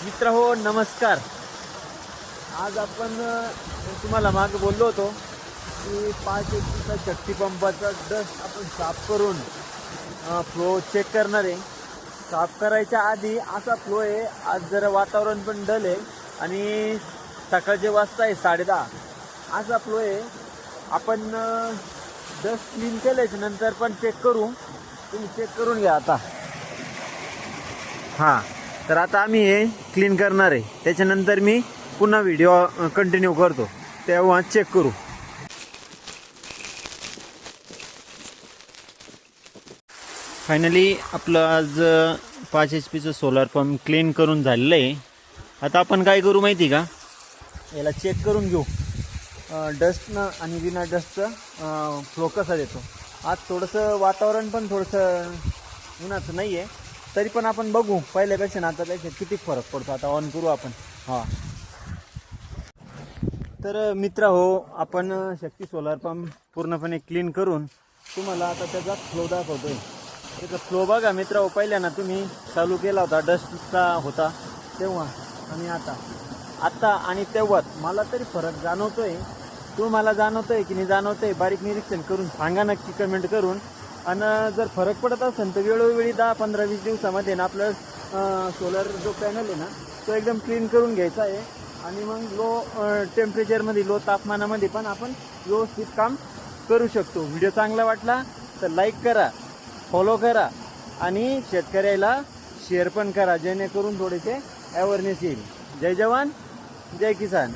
मित्र हो नमस्कार. आज आपण तुम्हाला मागे बोललो होतो की 5 एचपीचा शक्तिपंपाचा डस्ट आपण साफ करून फ्लो चेक करणार आहे. साफ करायच्या आधी असा फ्लो आहे. आज जरा वातावरण पण डल आहे आणि सकाळचे वाजता आहे 10:30. असा फ्लो आहे. आपण डस्ट क्लीन केल्याच्या नंतर पण चेक करू. तुम्ही चेक करून घ्या आता. हां, तर आता आम्ही हे क्लीन करणार आहे. त्याच्यानंतर मी पुन्हा व्हिडिओ कंटिन्यू करतो, तेव्हा चेक करू. फायनली आपलं आज 5 एच पीचं सोलार पंप क्लीन करून झालेलं आहे. आता आपण काय करू माहिती का, याला चेक करून घेऊ डस्टनं आणि विना डस्टचं फ्लो कसा देतो. आज थोडंसं वातावरण पण थोडंसं उन्हाचं नाही आहे, तरी पण आपण बघू पहिल्यापेक्षा आतापेक्षा किती फरक पडतो. आता ऑन करू आपण. हां, तर मित्र हो, आपण शक्ती सोलार पंप पूर्णपणे क्लीन करून तुम्हाला आता त्याचा फ्लो दाखवतोय. त्याचा फ्लो बघा मित्र हो. पहिल्यानं तुम्ही चालू केला होता डस्टचा होता तेव्हा आणि आता आणि तेव्हाच मला तरी फरक जाणवतोय. तुम्हाला जाणवतोय की नाही जाणवतोय, बारीक निरीक्षण करून सांगा नक्की कमेंट करून. आणि जर फरक पडत असेल तर वेळोवेळी 10, 15, 20 दिवसामध्ये ना आपलं सोलर जो पॅनल आहे ना तो एकदम क्लीन करून घ्यायचा आहे. आणि मग लो टेम्परेचरमध्ये, लो तापमानामध्ये पण आपण व्यवस्थित काम करू शकतो. व्हिडिओ चांगला वाटला तर लाईक करा, फॉलो करा आणि शेतकऱ्याला शेअर पण करा, जेणेकरून थोडेसे अवेअरनेस येईल. जय जवान जय किसान.